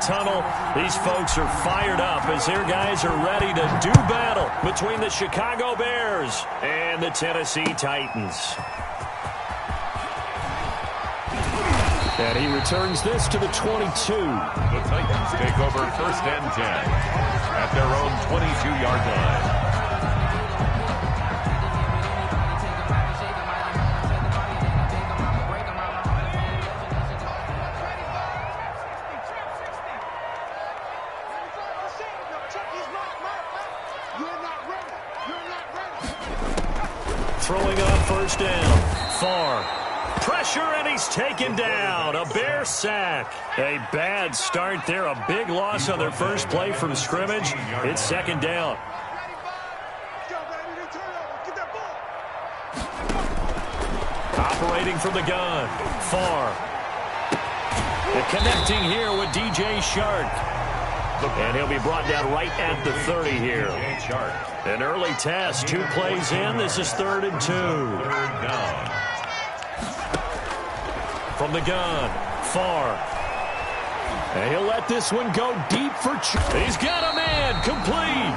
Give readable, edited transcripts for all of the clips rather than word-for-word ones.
tunnel. These folks are fired up as their guys are ready to do battle between the Chicago Bears and the Tennessee Titans. And he returns this to the 22. The Titans take over 1st and 10 at their own 22-yard line. Throwing on 1st down. Far. Pressure, and he's taken down. A Bear sack. A bad start there. A big loss on their first play from scrimmage. It's 2nd down. Operating from the gun. Far. And connecting here with DJ Shark. And he'll be brought down right at the 30 here. An early test. 2 plays in. This is 3rd and 2. 3rd down. From the gun. Far. And he'll let this one go deep for... He's got a man. Complete.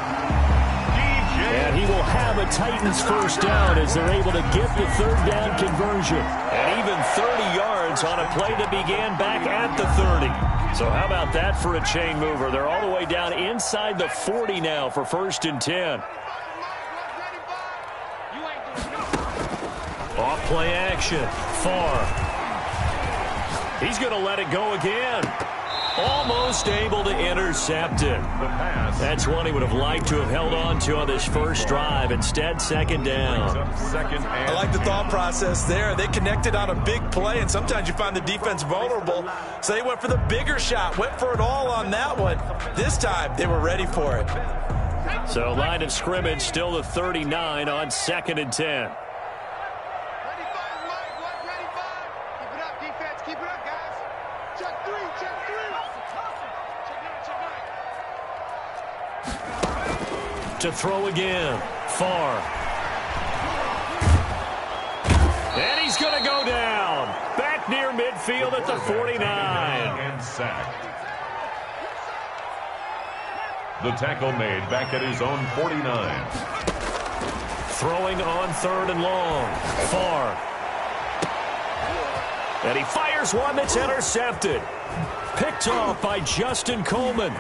And he will have a Titans 1st down as they're able to get the 3rd down conversion. And even 30 yards on a play that began back at the 30. So how about that for a chain mover? They're all the way down inside the 40 now for 1st and 10. Off play action. Far. He's going to let it go again. Almost able to intercept it. That's one he would have liked to have held on to on this first drive. Instead, 2nd down. I like the thought process there. They connected on a big play, and sometimes you find the defense vulnerable. So they went for the bigger shot, went for it all on that one. This time, they were ready for it. So line of scrimmage still the 39 on 2nd and 10. To throw again. Far. And he's going to go down. Back near midfield at the 49. And sacked. The tackle made back at his own 49. Throwing on 3rd and long. Far. And he fires one that's intercepted. Picked off by Justin Coleman.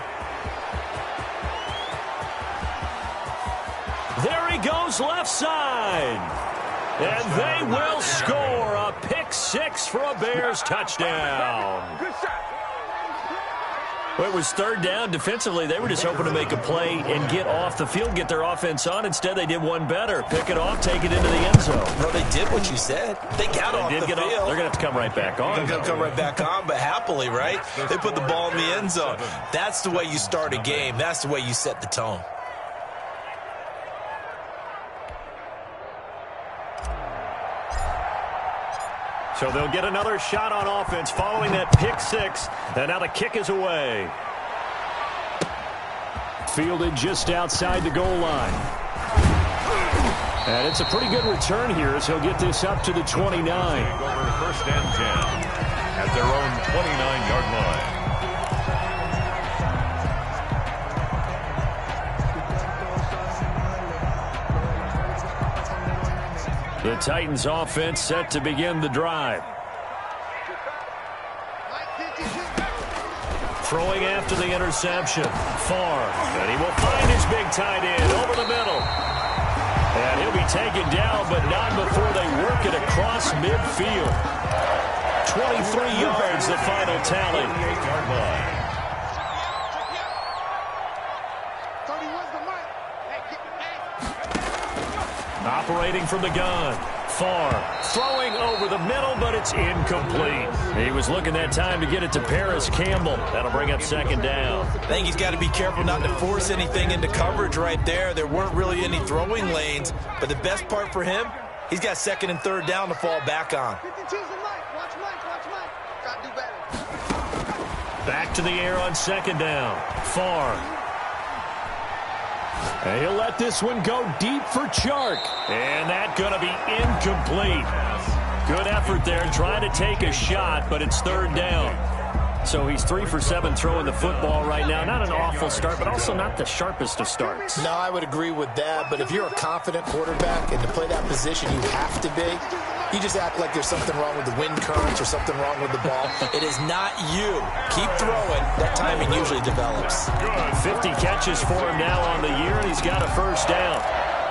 There he goes left side. And they will score a pick 6 for a Bears touchdown. Well, it was 3rd down. Defensively, they were just hoping to make a play and get off the field, get their offense on. Instead, they did one better. Pick it off, take it into the end zone. No, they did what you said. They got off the field. They're going to have to come right back on. They're going to come right back on, but happily, right? They put the ball in the end zone. That's the way you start a game. That's the way you set the tone. So they'll get another shot on offense following that pick 6. And now the kick is away. Fielded just outside the goal line. And it's a pretty good return here as he'll get this up to the 29. Over 1st and 10 at their own 29-yard line. The Titans offense set to begin the drive. Throwing after the interception. Far. And he will find his big tight end over the middle. And he'll be taken down, but not before they work it across midfield. 23 yards, the final tally. 38-yard line. Operating from the gun. Far. Throwing over the middle, but it's incomplete. He was looking that time to get it to Paris Campbell. That'll bring up 2nd down. I think he's got to be careful not to force anything into coverage right there. There weren't really any throwing lanes, but the best part for him, he's got 2nd and 3rd down to fall back on. Back to the air on 2nd down. Far. And he'll let this one go deep for Chark. And that's going to be incomplete. Good effort there trying to take a shot, but it's 3rd down. So he's 3 for 7 throwing the football right now. Not an awful start, but also not the sharpest of starts. No, I would agree with that. But if you're a confident quarterback and to play that position you have to be, you just act like there's something wrong with the wind currents or something wrong with the ball. It is not you. Keep throwing. That timing usually develops. 50 catches for him now on the year, and he's got a first down.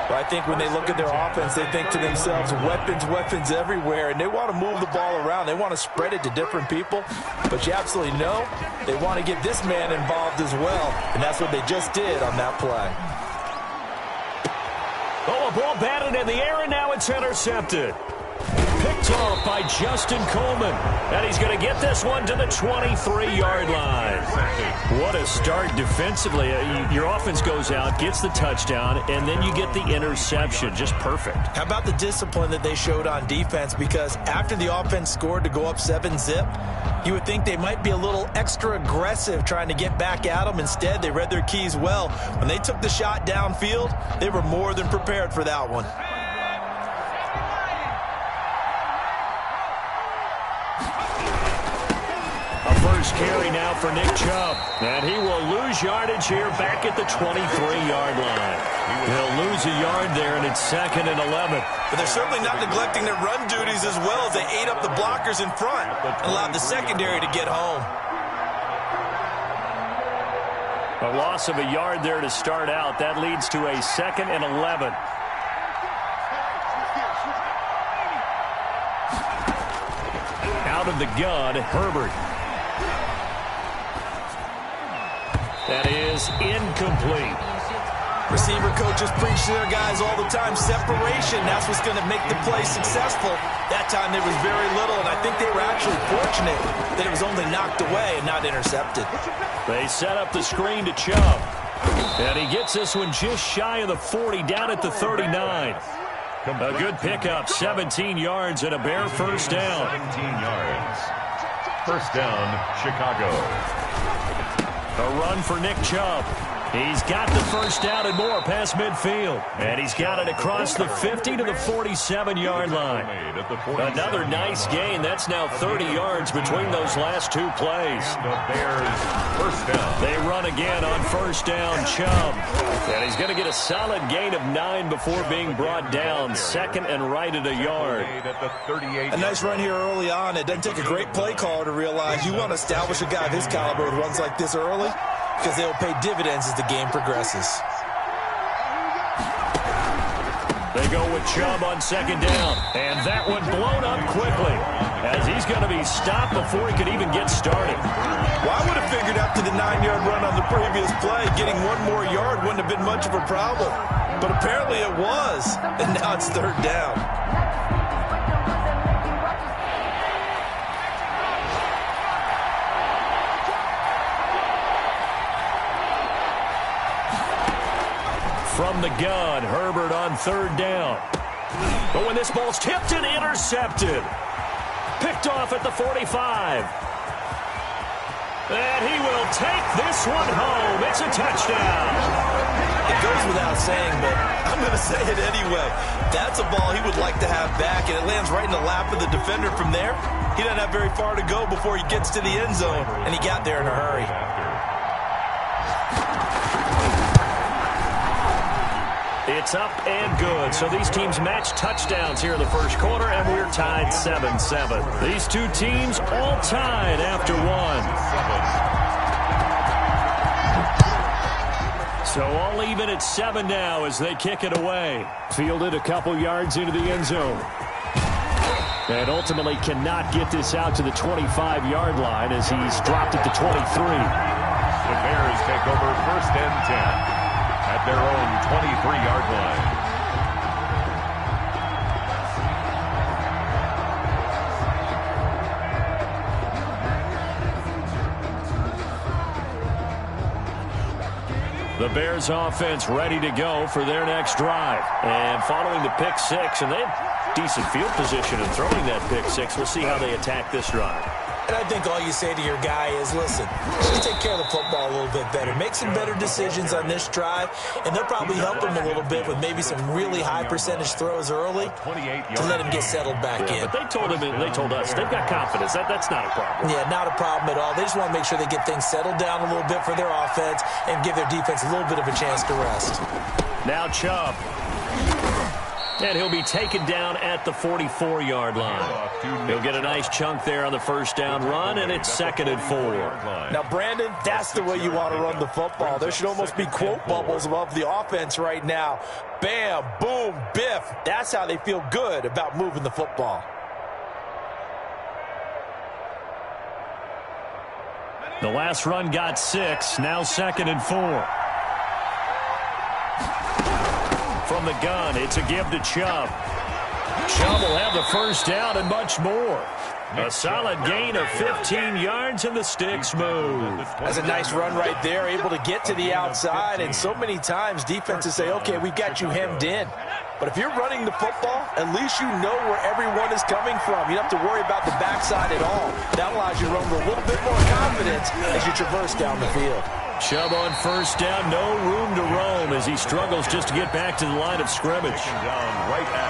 Well, I think when they look at their offense, they think to themselves, weapons, weapons everywhere, and they want to move the ball around. They want to spread it to different people, but you absolutely know they want to get this man involved as well, and that's what they just did on that play. Oh, a ball batted in the air, and now it's intercepted. Picked off by Justin Coleman. And he's going to get this one to the 23-yard line. What a start defensively. Your offense goes out, gets the touchdown, and then you get the interception. Just perfect. How about the discipline that they showed on defense? Because after the offense scored to go up 7-zip, you would think they might be a little extra aggressive trying to get back at them. Instead, they read their keys well. When they took the shot downfield, they were more than prepared for that one. First carry now for Nick Chubb. And he will lose yardage here back at the 23-yard line. He'll lose a yard there, and it's 2nd and 11. But they're certainly not neglecting their run duties as well as they ate up the blockers in front and allowed the secondary to get home. A loss of a yard there to start out. That leads to a 2nd and 11. Out of the gun, Herbert. That is incomplete. Receiver coaches preach to their guys all the time. Separation, that's what's going to make the play successful. That time there was very little, and I think they were actually fortunate that it was only knocked away and not intercepted. They set up the screen to Chubb. And he gets this one just shy of the 40, down at the 39. A good pickup, 17 yards and a Bear first down. 17 yards. First down, Chicago. A run for Nick Chubb. He's got the first down and more past midfield. And he's got it across the 50 to the 47-yard line. Another nice gain. That's now 30 yards between those last two plays. The Bears first down. They run again on first down, Chubb. And he's going to get a solid gain of 9 before being brought down. 2nd and right at a yard. A nice run here early on. It doesn't take a great play caller to realize you want to establish a guy of his caliber with runs like this early, because they will pay dividends as the game progresses. They go with Chubb on 2nd down. And that one blown up quickly as he's going to be stopped before he could even get started. Well, I would have figured after the 9-yard run on the previous play, getting one more yard wouldn't have been much of a problem. But apparently it was. And now it's 3rd down. From the gun, Herbert on 3rd down. But when this ball's tipped and intercepted. Picked off at the 45. And he will take this one home. It's a touchdown. It goes without saying, but I'm going to say it anyway. That's a ball he would like to have back, and it lands right in the lap of the defender from there. He doesn't have very far to go before he gets to the end zone, and he got there in a hurry. It's up and good. So these teams match touchdowns here in the first quarter, and we're tied 7-7. These two teams all tied after one. So all even at 7 now as they kick it away. Fielded a couple yards into the end zone. And ultimately cannot get this out to the 25-yard line as he's dropped at the 23. The Bears take over 1st and 10. At their own 23-yard line. The Bears offense ready to go for their next drive. And following the pick 6, and they have decent field position in throwing that pick 6. We'll see how they attack this drive. And I think all you say to your guy is, listen, just take care of the football a little bit better. Make some better decisions on this drive, and they'll probably help him a little bit with maybe some really high percentage throws early to let him get settled back in. But they told us they've got confidence. That's not a problem. Yeah, not a problem at all. They just want to make sure they get things settled down a little bit for their offense and give their defense a little bit of a chance to rest. Now Chubb. And he'll be taken down at the 44-yard line. He'll get a nice chunk there on the first down run, and it's 2nd and 4. Now, Brandon, that's the way you want to run the football. There should almost be quote bubbles above the offense right now. Bam, boom, biff. That's how they feel good about moving the football. The last run got 6, now 2nd and 4. From the gun, it's a give to Chubb. Chubb will have the first down and much more. A solid gain of 15 yards, and the sticks move. That's a nice run right there, able to get to the outside. And so many times defenses say, okay, we've got you hemmed in. But if you're running the football, at least you know where everyone is coming from. You don't have to worry about the backside at all. That allows you to run with a little bit more confidence as you traverse down the field. Chubb on first down, no room to roam as he struggles just to get back to the line of scrimmage.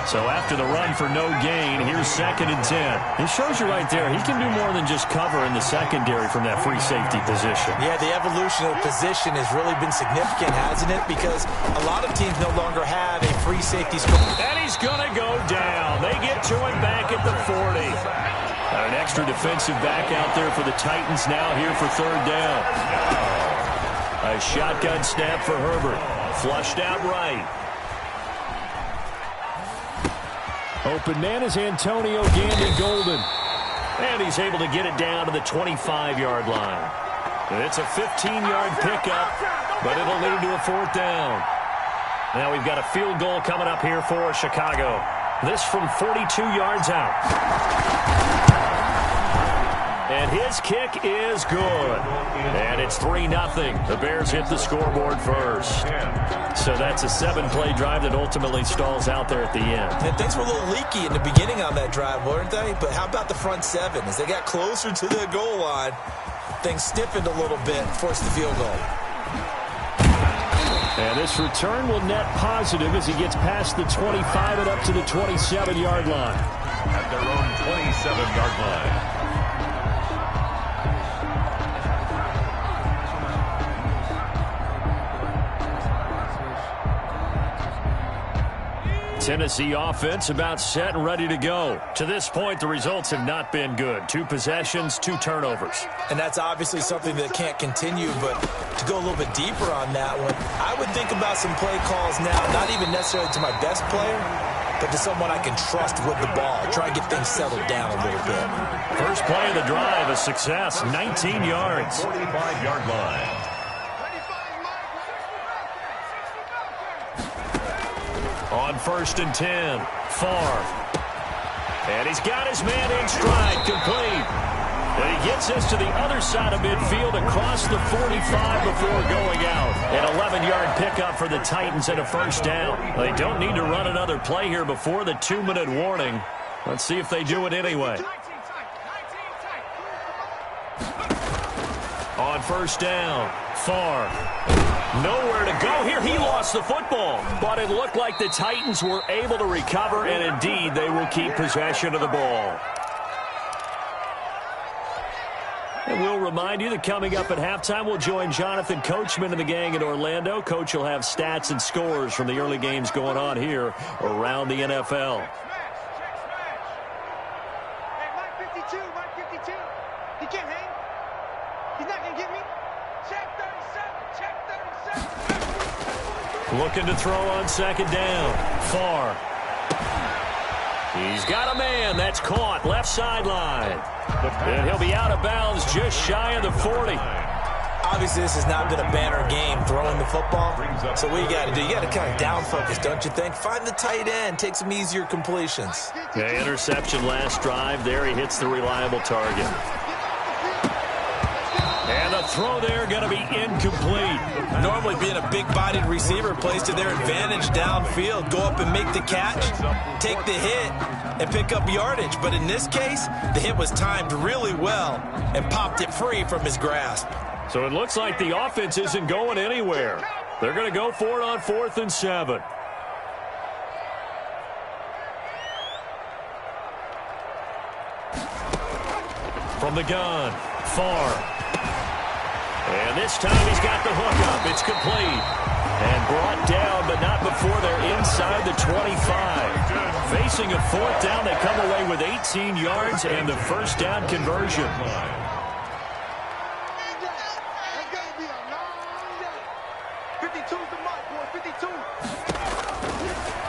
So after the run for no gain, here's 2nd and 10. It shows you right there, he can do more than just cover in the secondary from that free safety position. Yeah, the evolution of the position has really been significant, hasn't it? Because a lot of teams no longer have a free safety spot. And he's going to go down. They get to him back at the 40. An extra defensive back out there for the Titans now here for 3rd down. A shotgun snap for Herbert. Flushed out right. Open man is Antonio Gandy-Golden. And he's able to get it down to the 25-yard line. It's a 15-yard pickup, but it'll lead to a 4th down. Now we've got a field goal coming up here for Chicago. This from 42 yards out. And his kick is good. And it's 3-0. The Bears hit the scoreboard first. So that's a 7-play drive that ultimately stalls out there at the end. And things were a little leaky in the beginning on that drive, weren't they? But how about the front 7? As they got closer to the goal line, things stiffened a little bit, forced the field goal. And this return will net positive as he gets past the 25 and up to the 27-yard line. At their own 27-yard line. Tennessee offense about set and ready to go. To this point, the results have not been good. 2 possessions, 2 turnovers. And that's obviously something that can't continue, but to go a little bit deeper on that one, I would think about some play calls now, not even necessarily to my best player, but to someone I can trust with the ball. Try and get things settled down a little bit. First play of the drive, a success, 19 yards. 45-yard line. On 1st and 10, Favre. And he's got his man in stride, complete. And he gets us to the other side of midfield across the 45 before going out. An 11-yard pickup for the Titans and a first down. They don't need to run another play here before the 2-minute warning. Let's see if they do it anyway. On first down, Favre. Nowhere to go here. He lost the football. But it looked like the Titans were able to recover, and indeed they will keep possession of the ball. And we'll remind you that coming up at halftime, we'll join Jonathan Coachman and the gang in Orlando. Coach will have stats and scores from the early games going on here around the NFL. Looking to throw on 2nd down. Favre. He's got a man. That's caught. Left sideline. And he'll be out of bounds just shy of the 40. Obviously, this has not been a banner game throwing the football. So what you got to do, you got to kind of down focus, don't you think? Find the tight end. Take some easier completions. Yeah, interception last drive. There he hits the reliable target. And the throw there going to be incomplete. Normally being a big-bodied receiver plays to their advantage downfield. Go up and make the catch, take the hit, and pick up yardage. But in this case, the hit was timed really well and popped it free from his grasp. So it looks like the offense isn't going anywhere. They're going to go for it on 4th and 7. From the gun, far. And this time he's got the hook up. It's complete. And brought down, but not before they're inside the 25. Facing a 4th down, they come away with 18 yards and the first down conversion.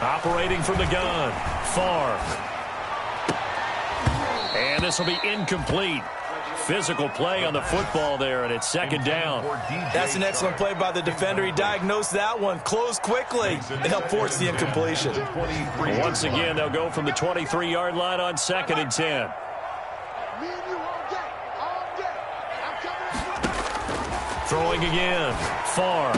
Operating from the gun, far. And this will be incomplete. Physical play on the football there, and it's 2nd down. That's an excellent play by the defender. He diagnosed that one, closed quickly, and helped force the incompletion. Once again, they'll go from the 23-yard line on 2nd and 10. Throwing again, far.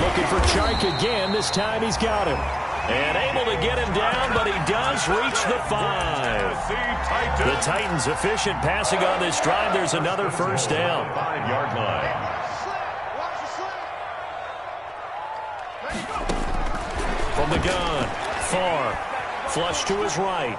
Looking for Chark again. This time he's got him. And able to get him down, but he does reach the 5. The Titans efficient passing on this drive. There's another first down. 5-yard line. From the gun, far. Flush to his right.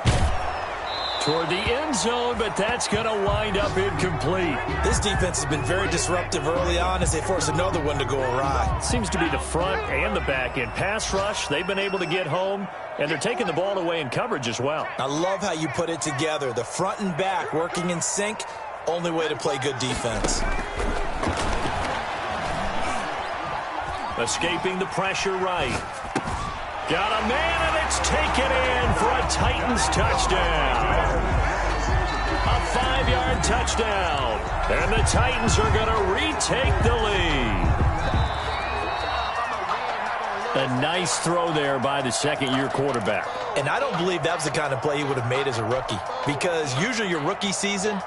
Toward the end zone, but that's going to wind up incomplete. This defense has been very disruptive early on as they force another one to go awry. Seems to be the front and the back end. Pass rush, they've been able to get home, and they're taking the ball away in coverage as well. I love how you put it together. The front and back working in sync, only way to play good defense. Escaping the pressure right. Got a man, and it's taken in for a Titans touchdown. A 5-yard touchdown. And the Titans are going to retake the lead. A nice throw there by the second-year quarterback. And I don't believe that was the kind of play he would have made as a rookie, because usually your rookie season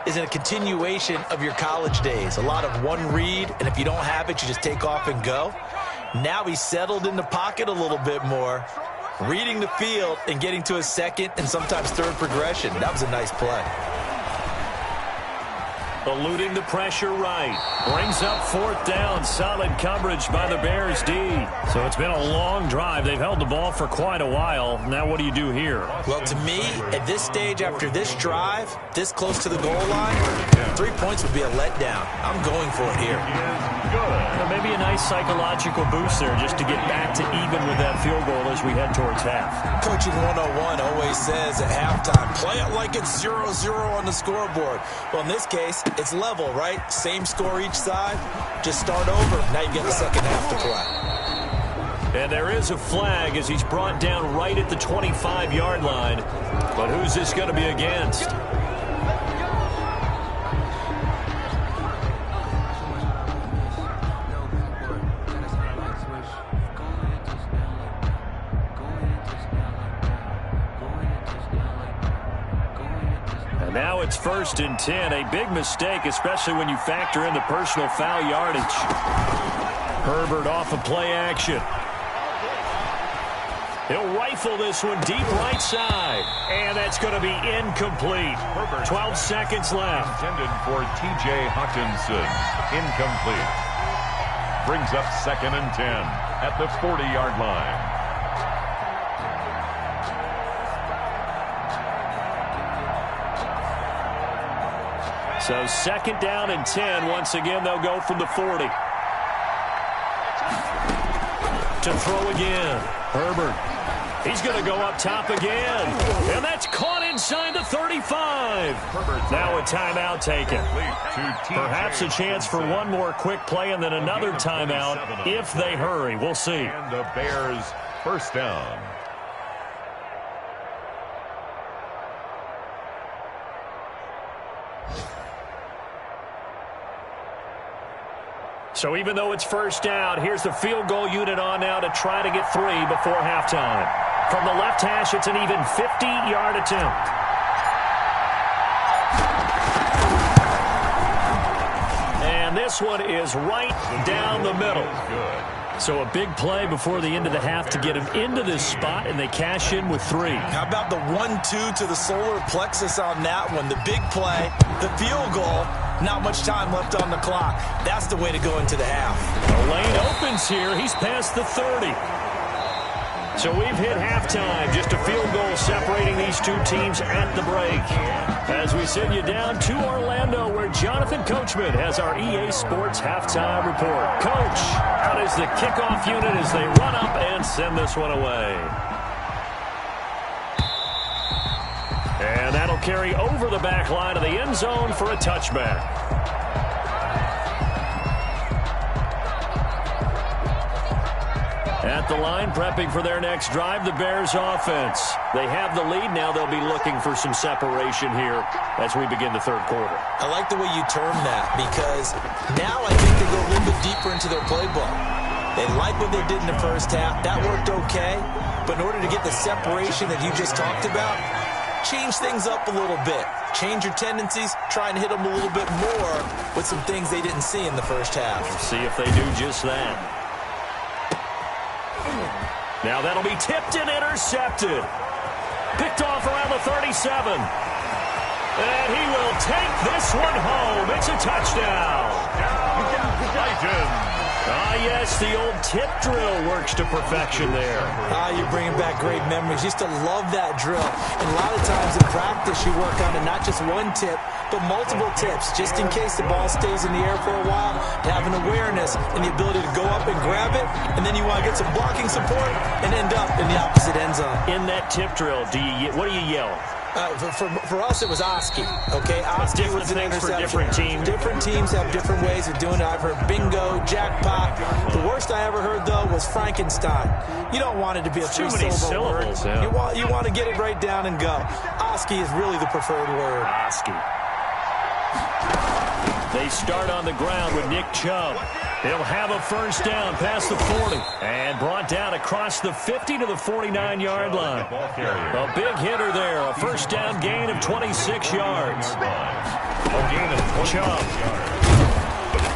is a continuation of your college days. A lot of one read, and if you don't have it, you just take off and go. Now he's settled in the pocket a little bit more, reading the field and getting to his second and sometimes third progression. That was a nice play. Eluding the pressure right. Brings up 4th down. Solid coverage by the Bears D. So it's been a long drive. They've held the ball for quite a while. Now what do you do here? Well, to me, at this stage after this drive, this close to the goal line, 3 points would be a letdown. I'm going for it here. Well, maybe a nice psychological boost there just to get back to even with that field goal as we head towards half. Coaching 101 always says at halftime, play it like it's 0-0 on the scoreboard. Well, in this case, it's level, right? Same score each side. Just start over. Now you get the second half to play. And there is a flag as he's brought down right at the 25-yard line. But who's this going to be against? Now it's 1st and 10. A big mistake, especially when you factor in the personal foul yardage. Herbert off of play action. He'll rifle this one deep right side. And that's going to be incomplete. 12 seconds left. Intended for T.J. Hawkinson. Incomplete. Brings up 2nd and 10 at the 40-yard line. So 2nd down and 10. Once again, they'll go from the 40. To throw again. Herbert. He's going to go up top again. And that's caught inside the 35. Now a timeout taken. Perhaps a chance for one more quick play and then another timeout if they hurry. We'll see. And the Bears first down. So even though it's first down, here's the field goal unit on now to try to get 3 before halftime. From the left hash, it's an even 50-yard attempt. And this this one is right down the middle. So a big play before the end of the half to get him into this spot, and they cash in with 3. How about the 1-2 to the solar plexus on that one? The big play, the field goal, not much time left on the clock. That's the way to go into the half. The lane opens here. He's past the 30. So we've hit halftime. Just a field goal separating these two teams at the break. As we send you down to Orlando, where Jonathan Coachman has our EA Sports halftime report. Coach, out is the kickoff unit as they run up and send this one away. And that'll carry over the back line of the end zone for a touchback. At the line, prepping for their next drive, the Bears offense. They have the lead. Now they'll be looking for some separation here as we begin the third quarter. I like the way you term that, because now I think they go a little bit deeper into their playbook. They like what they did in the first half. That worked okay. But in order to get the separation that you just talked about, change things up a little bit. Change your tendencies. Try and hit them a little bit more with some things they didn't see in the first half. We'll see if they do just that. Now that'll be tipped and intercepted. Picked off around the 37. And he will take this one home. It's a touchdown. Yes, the old tip drill works to perfection there. You're bringing back great memories. Used to love that drill. And a lot of times in practice, you work on it, not just one tip, but multiple tips, just in case the ball stays in the air for a while, to have an awareness and the ability to go up and grab it, and then you want to get some blocking support and end up in the opposite end zone. In that tip drill, what do you yell? For us, it was Otss. Okay, Otss was an interception. For different teams. Different teams have different ways of doing it. I've heard bingo, jackpot. The worst I ever heard, though, was Frankenstein. You don't want it to be a three-syllable word. Yeah. You want to get it right down and go. Otss is really the preferred word. Otss. They start on the ground with Nick Chubb. He'll have a first down past the 40 and brought down across the 50 to the 49-yard line. A big hitter there, a first down gain of 26 yards. Chubb.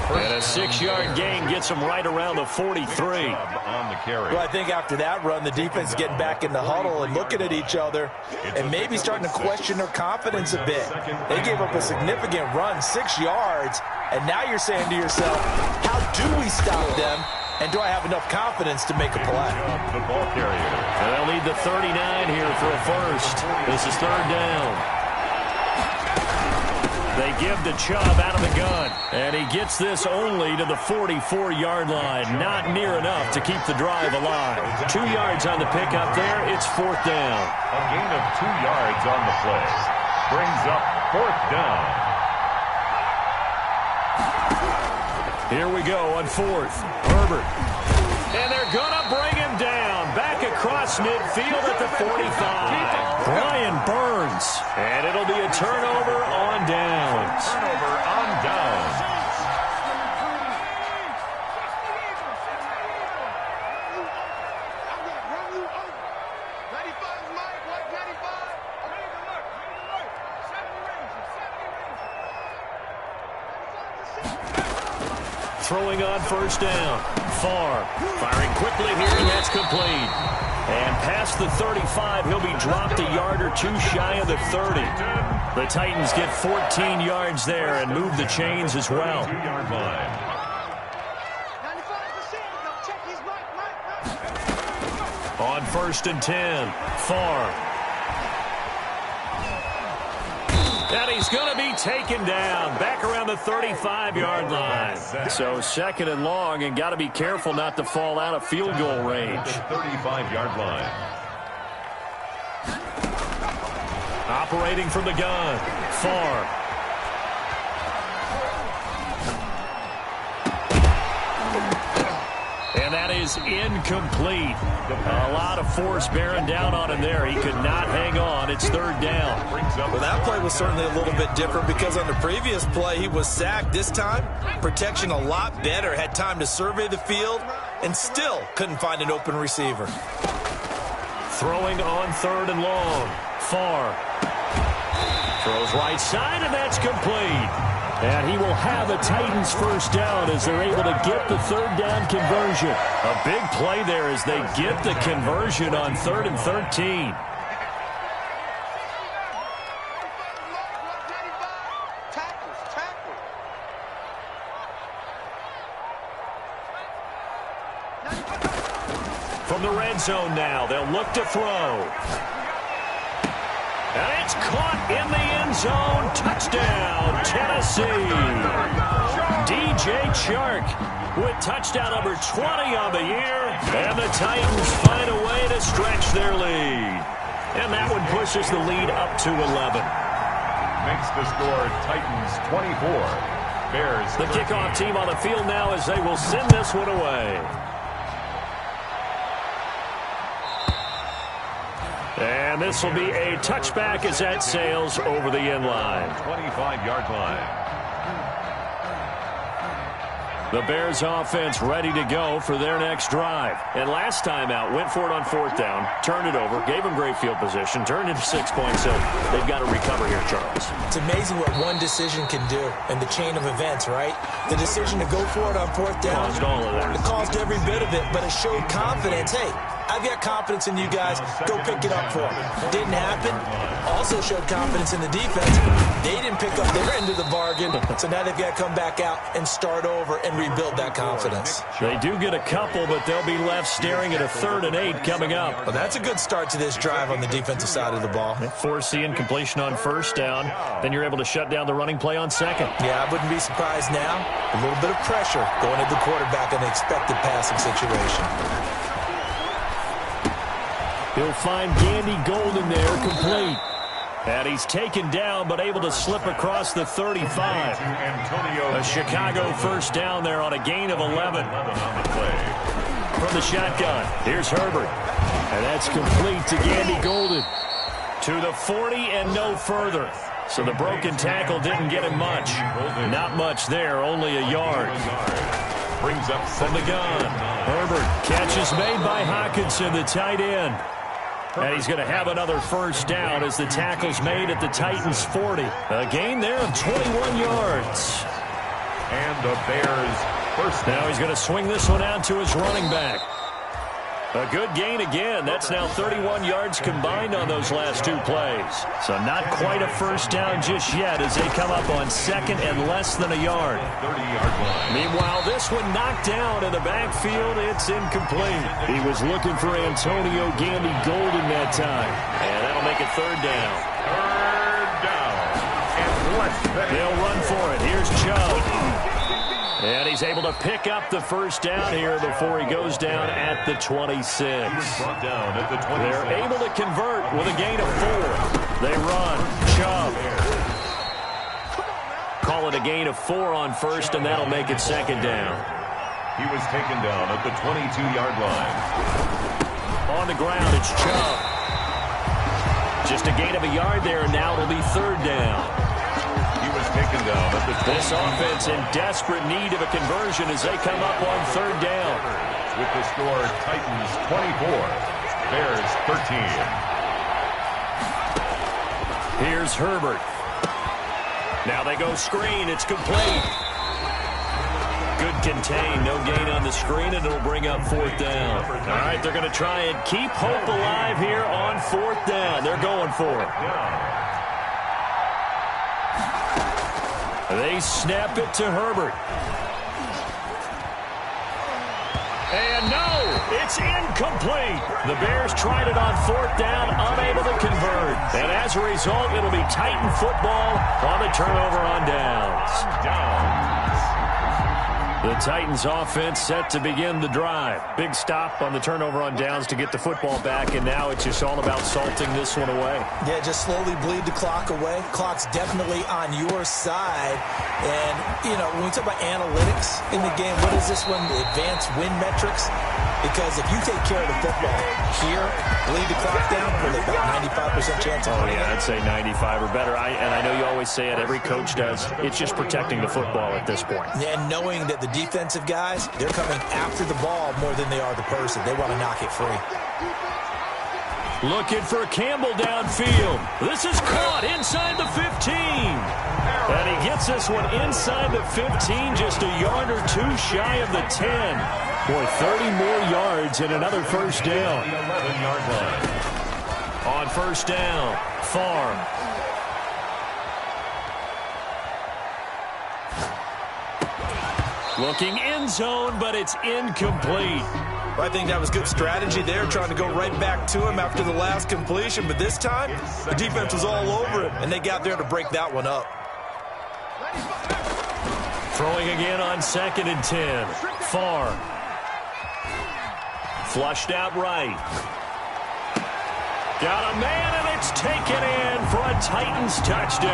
And a 6-yard gain gets him right around the 43. Well, I think after that run, the defense is getting back in the huddle and looking at each other and maybe starting to question their confidence a bit. They gave up a significant run, 6 yards, and now you're saying to yourself, how do we stop them? And do I have enough confidence to make a play? They'll need the 39 here for a first. This is third down. They give to Chubb out of the gun, and he gets this only to the 44-yard line. Not near enough to keep the drive alive. 2 yards on the pickup there. It's fourth down. A gain of 2 yards on the play. Brings up fourth down. Here we go on fourth. Herbert. And they're going to bring him down. Back across midfield at the 45. Brian Burns. And it'll be a turnover on downs. Turnover on downs. Throwing on first down. Farr firing quickly here, and that's complete. And past the 35, he'll be dropped a yard or two shy of the 30. The Titans get 14 yards there and move the chains as well. 2-yard line. On first and 10, Farr. And he's going to be taken down back around the 35-yard line. So second and long, and got to be careful not to fall out of field goal range. 35-yard line. Operating from the gun, Farr. And that is incomplete. A lot of force bearing down on him there. He could not hang on. It's third down. Well, that play was certainly a little bit different because on the previous play, he was sacked. This time, protection a lot better. Had time to survey the field and still couldn't find an open receiver. Throwing on third and long. Farr. Throws right side, and that's complete. And he will have a Titans first down as they're able to get the third down conversion. A big play there as they get the conversion on 3rd and 13. From the red zone now, they'll look to throw. And it's caught in the end zone. Touchdown, Tennessee. DJ Chark with touchdown number 20 on the year. And the Titans find a way to stretch their lead. And that one pushes the lead up to 11. Makes the score Titans 24. Bears. The kickoff team on the field now as they will send this one away. And this will be a touchback as that sails over the end line. 25-yard line. The Bears offense ready to go for their next drive. And last time out, went for it on 4th down, turned it over, gave them great field position, turned into 6 points. So they've got to recover here, Charles. It's amazing what one decision can do in the chain of events, right? The decision to go for it on 4th down. Caused all of that. It caused every bit of it, but it showed confidence. Hey, I've got confidence in you guys. Go pick it up for them. Didn't happen. Also showed confidence in the defense. They didn't pick up their end of the bargain, so now they've got to come back out and start over and rebuild that confidence. They do get a couple, but they'll be left staring at a 3rd and 8 coming up. Well, that's a good start to this drive on the defensive side of the ball. Forcing completion on 1st down. Then you're able to shut down the running play on 2nd. Yeah, I wouldn't be surprised now. A little bit of pressure going at the quarterback in an expected passing situation. He'll find Gandy Golden there, complete. And he's taken down, but able to slip across the 35. A Chicago first down there on a gain of 11. From the shotgun, here's Herbert. And that's complete to Gandy Golden. To the 40 and no further. So the broken tackle didn't get him much. Not much there, only a yard. Brings up from the gun. Herbert, catch is made by Hockenson, the tight end. And he's going to have another first down as the tackle's made at the Titans' 40. A gain there of 21 yards. And the Bears first down. Now he's going to swing this one out to his running back. A good gain again. That's now 31 yards combined on those last 2 plays. So not quite a first down just yet as they come up on 2nd and less than a yard. 30-yard line. Meanwhile, this one knocked down in the backfield. It's incomplete. He was looking for Antonio Gandy Golden that time. And that'll make it 3rd down. 3rd down. And less than. They'll run for it. Here's Chubb. And he's able to pick up the first down here before he goes down at the 26. Brought down at the 26. They're able to convert with a gain of 4. They run. Chubb. Call it a gain of 4 on 1st, and that'll make it 2nd down. He was taken down at the 22-yard line. On the ground, it's Chubb. Just a gain of a yard there, and now it'll be 3rd down. Taken down at the 20. This offense in desperate need of a conversion as they come up on 3rd down. With the score, Titans 24, Bears 13. Here's Herbert. Now they go screen. It's complete. Good contain. No gain on the screen, and it'll bring up 4th down. All right, they're going to try and keep hope alive here on 4th down. They're going for it. They snap it to Herbert. And no, it's incomplete. The Bears tried it on 4th down, unable to convert. And as a result, it'll be Titan football on the turnover on downs. The Titans offense set to begin the drive. Big stop on the turnover on downs to get the football back, and now it's just all about salting this one away. Yeah, just slowly bleed the clock away. Clock's definitely on your side. And, you know, when we talk about analytics in the game, what is this one? The advanced win metrics? Because if you take care of the football here, bleed the clock down, really about 95% chance of winning. Oh, yeah, I'd say 95 or better. And I know you always say it, every coach does. It's just protecting the football at this point. Yeah, and knowing that the defensive guys, they're coming after the ball more than they are the person. They want to knock it free. Looking for Campbell downfield. This is caught inside the 15. And he gets this one inside the 15, just a yard or two shy of the 10. Boy, 30 more yards and another first down. 11-yard line. On first down, Farm. Looking end zone, but it's incomplete. I think that was good strategy there, trying to go right back to him after the last completion. But this time, the defense was all over him, and they got there to break that one up. Throwing again on 2nd and 10. Farm. Flushed out right. Got a man, and it's taken in for a Titans touchdown.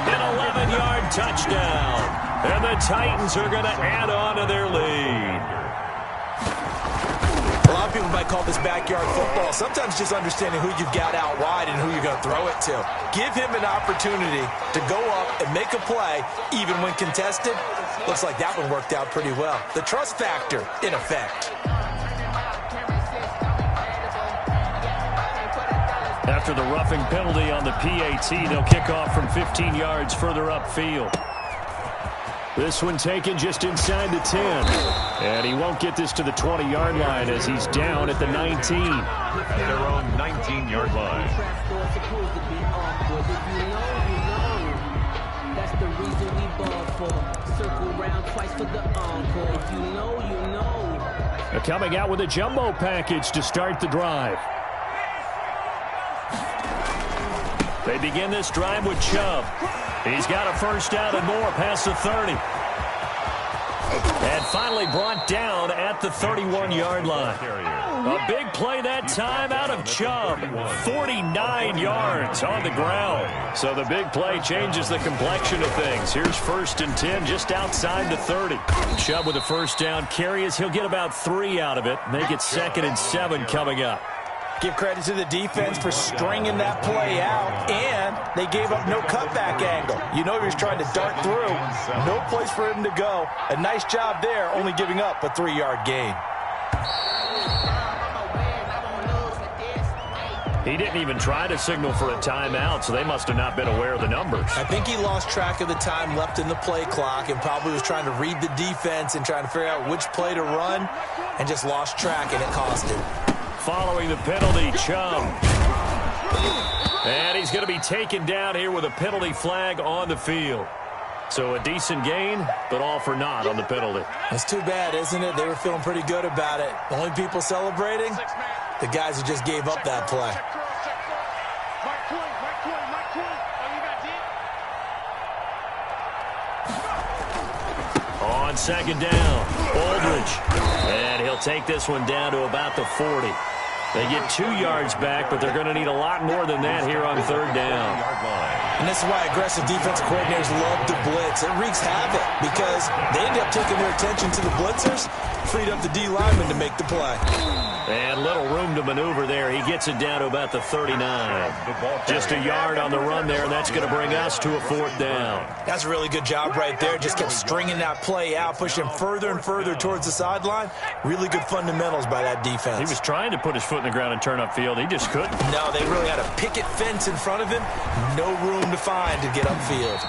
An 11-yard touchdown. And the Titans are going to add on to their lead. A lot of people might call this backyard football. Sometimes just understanding who you've got out wide and who you're going to throw it to. Give him an opportunity to go up and make a play, even when contested. Looks like that one worked out pretty well. The trust factor, in effect. After the roughing penalty on the PAT, they'll kick off from 15 yards further upfield. This one taken just inside the 10. And he won't get this to the 20-yard line as he's down at the 19. At their own 19-yard line. That's the reason we ball for. Circle round twice for the encore. If you know, you know. They're coming out with a jumbo package to start the drive. They begin this drive with Chubb. He's got a first down and more past the 30. And finally brought down at the 31-yard line. A big play that time out of Chubb. 49 yards on the ground. So the big play changes the complexion of things. Here's 1st and 10 just outside the 30. Chubb with a first down carry as he'll get about 3 out of it. Make it 2nd and 7 coming up. Give credit to the defense for stringing that play out, and they gave up no cutback angle. You know he was trying to dart through. No place for him to go. A nice job there, only giving up a 3-yard gain. He didn't even try to signal for a timeout, so they must have not been aware of the numbers. I think he lost track of the time left in the play clock and probably was trying to read the defense and trying to figure out which play to run and just lost track, and it cost him. Following the penalty, Chubb. And he's going to be taken down here with a penalty flag on the field. So a decent gain, but all for naught on the penalty. It's too bad, isn't it? They were feeling pretty good about it. The only people celebrating, the guys who just gave up that play. On 2nd down, Aldridge. And he'll take this one down to about the 40. They get 2 yards back, but they're going to need a lot more than that here on 3rd down. And this is why aggressive defensive coordinators love to blitz. It wreaks havoc because they end up taking their attention to the blitzers, freed up the D lineman to make the play. And little room to maneuver there. He gets it down to about the 39. Just a yard on the run there, and that's going to bring us to a 4th down. That's a really good job right there. Just kept stringing that play out, pushing him further and further towards the sideline. Really good fundamentals by that defense. He was trying to put his foot in the ground and turn upfield. He just couldn't. No, they really had a picket fence in front of him. No room to find to get upfield.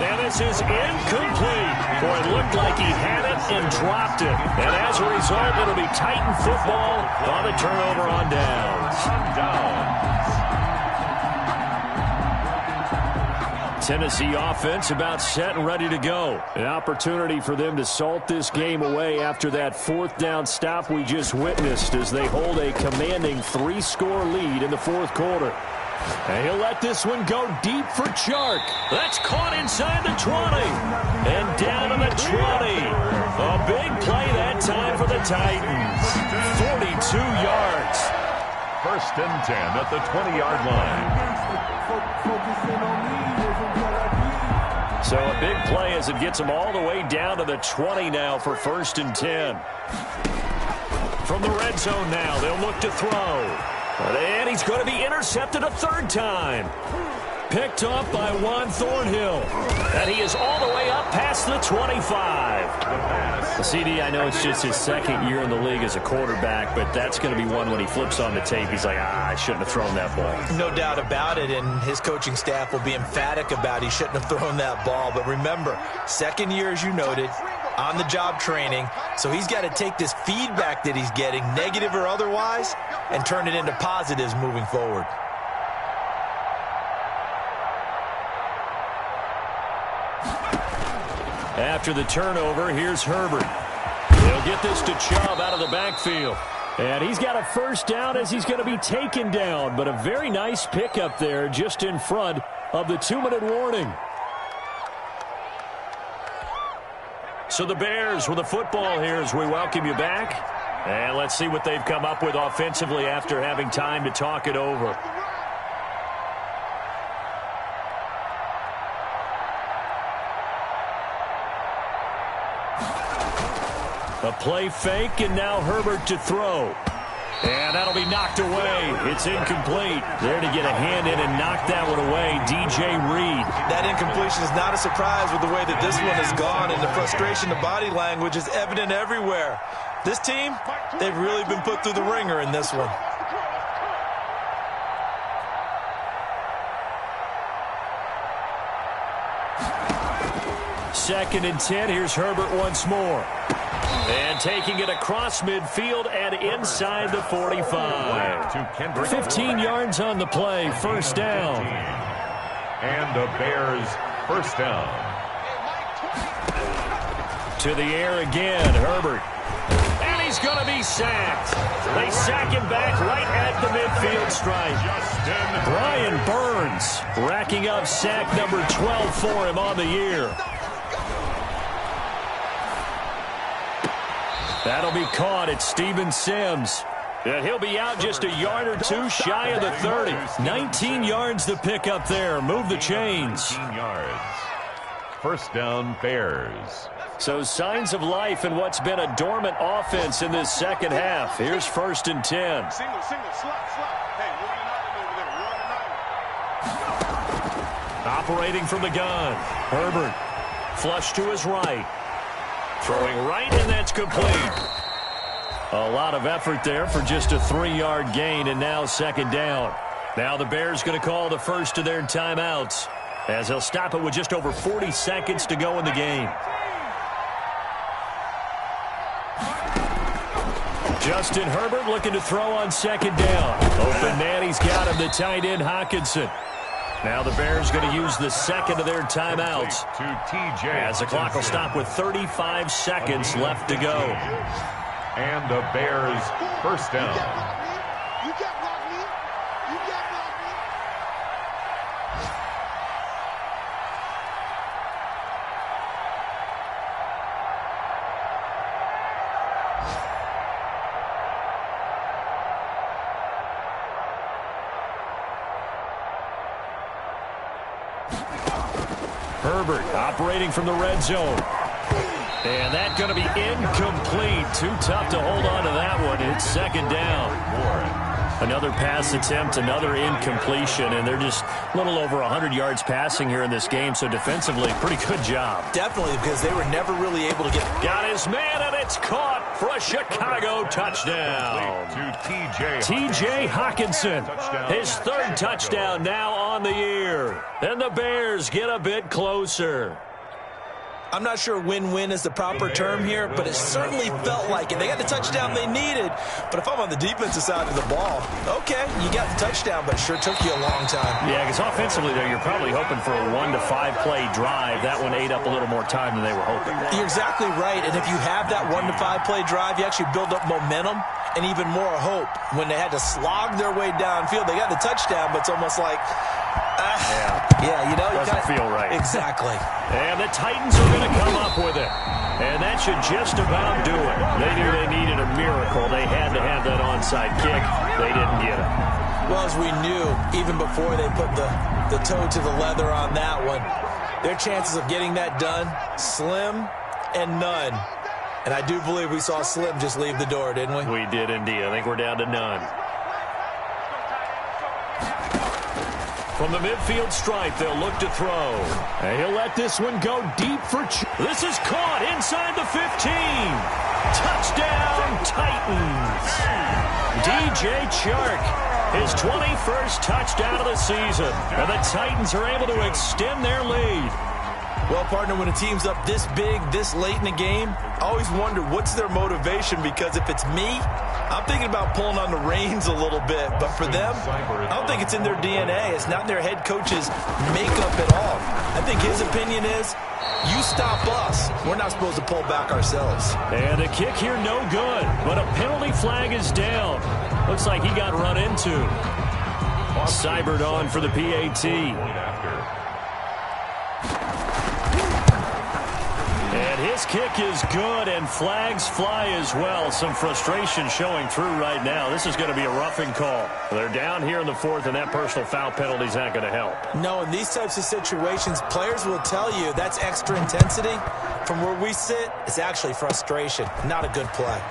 And this is incomplete. Boy, it looked like he had it and dropped it. And as a result, it'll be Titan football on the turnover on downs. Tennessee offense about set and ready to go. An opportunity for them to salt this game away after that 4th down stop we just witnessed as they hold a commanding 3-score lead in the 4th quarter. And he'll let this one go deep for Chark. That's caught inside the 20. And down to the 20. A big play that time for the Titans. 42 yards. 1st and 10 at the 20-yard line. So a big play as it gets them all the way down to the 20 now for 1st and 10. From the red zone now, they'll look to throw. And he's going to be intercepted a 3rd time. picked off by Juan Thornhill. And he is all the way up past the 25. The CD, I know it's just his second year in the league as a quarterback, but that's going to be one when he flips on the tape, he's like, I shouldn't have thrown that ball. No doubt about it, and his coaching staff will be emphatic about he shouldn't have thrown that ball. But remember, second year, as you noted, on-the-job training, so he's got to take this feedback that he's getting, negative or otherwise, and turn it into positives moving forward. After the turnover, here's Herbert. He'll get this to Chubb out of the backfield. And he's got a first down as he's going to be taken down, but a very nice pickup there just in front of the 2-minute warning. So the Bears with the football here as we welcome you back. And let's see what they've come up with offensively after having time to talk it over. A play fake, and now Herbert to throw. And that'll be knocked away. It's incomplete. There to get a hand in and knock that one away, DJ Reed. That incompletion is not a surprise with the way that this one has gone, and the frustration, the body language is evident everywhere. This team, they've really been put through the ringer in this one. Second and 10. Here's Herbert once more. And taking it across midfield and inside the 45. 15 yards on the play. First down. And the Bears first down. To the air again, Herbert. And he's going to be sacked. They sack him back right at the midfield stripe. Brian Burns racking up sack number 12 for him on the year. That'll be caught at Steven Sims. And he'll be out just a yard or two shy of the 30. 19 yards to pick up there. Move the chains. 19 yards. First down, Bears. So signs of life in what's been a dormant offense in this second half. Here's first and 10. Operating from the gun. Herbert. Flush to his right. Throwing right, and that's complete. A lot of effort there for just a 3-yard gain, and now second down. Now the Bears going to call the first of their timeouts as they'll stop it with just over 40 seconds to go in the game. Justin Herbert looking to throw on second down. Open man, he's got him, the tight end Hockenson. Now the Bears going to use the second of their timeouts To TJ. as the clock will stop with 35 seconds left to go. And the Bears first down. Herbert operating from the red zone. And that's going to be incomplete. Too tough to hold on to that one. It's second down. Another pass attempt, another incompletion, and they're just a little over 100 yards passing here in this game, so defensively, pretty good job. Definitely, because they were never really able to get... Got his man, and it's caught for a Chicago touchdown. To TJ Hockenson, his third touchdown now on the year. And the Bears get a bit closer. I'm not sure win-win is the proper term here, but it certainly felt like it. They got the touchdown they needed, but if I'm on the defensive side of the ball, okay, you got the touchdown, but it sure took you a long time. Yeah, because offensively, though, you're probably hoping for a 1 to 5 play drive. That one ate up a little more time than they were hoping. You're exactly right, and if you have that 1 to 5 play drive, you actually build up momentum and even more hope. When they had to slog their way downfield, they got the touchdown, but it's almost like, yeah, you know, doesn't feel right. Exactly. And the Titans are going to come up with it. And that should just about do it. They knew they needed a miracle. They had to have that onside kick. They didn't get it. Well, as we knew, even before they put the toe to the leather on that one, their chances of getting that done, slim and none. And I do believe we saw Slim just leave the door, didn't we? We did indeed. I think we're down to none. From the midfield stripe, they'll look to throw. And he'll let this one go deep for... This is caught inside the 15. Touchdown, Titans. DJ Chark, his 21st touchdown of the season. And the Titans are able to extend their lead. Well, partner, when a team's up this big, this late in the game, I always wonder what's their motivation, because if it's me, I'm thinking about pulling on the reins a little bit. But for them, I don't think it's in their DNA. It's not in their head coach's makeup at all. I think his opinion is, you stop us, we're not supposed to pull back ourselves. And the kick here, no good. But a penalty flag is down. Looks like he got run into. Seibert on for the PAT. And his kick is good, and flags fly as well. Some frustration showing through right now. This is going to be a roughing call. They're down here in the fourth, and that personal foul penalty is not going to help. No, in these types of situations, players will tell you that's extra intensity. From where we sit, it's actually frustration. Not a good play.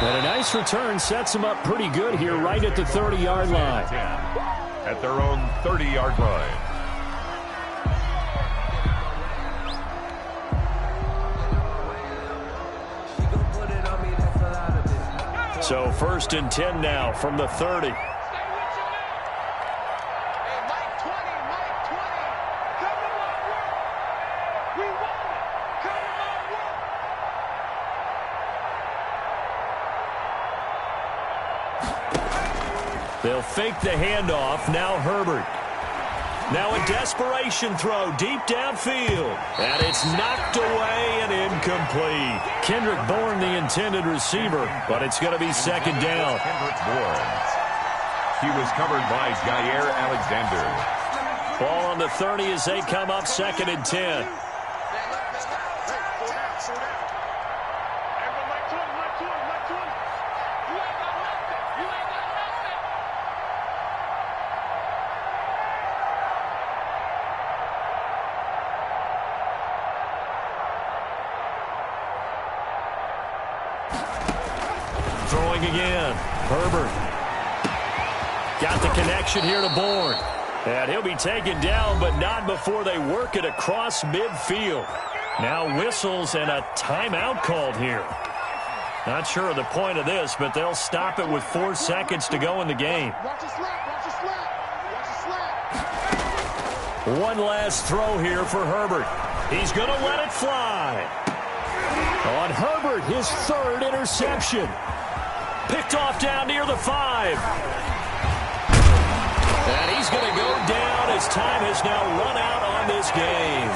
And a nice return sets them up pretty good here right at the 30-yard line. At their own 30-yard line. So 1st and 10 now from the 30. They'll fake the handoff. Now Herbert. Now a desperation throw deep downfield. And it's knocked away and incomplete. Kendrick Bourne, the intended receiver, but it's going to be 2nd down. Kendrick Bourne. He was covered by Jair Alexander. Ball on the 30 as they come up 2nd and 10. Throwing again. Herbert. Got the connection here to Bourne. And he'll be taken down, but not before they work it across midfield. Now whistles and a timeout called here. Not sure of the point of this, but they'll stop it with 4 seconds to go in the game. One last throw here for Herbert. He's going to let it fly. On Herbert, his 3rd interception. Picked off down near the 5. And he's going to go down as time has now run out on this game.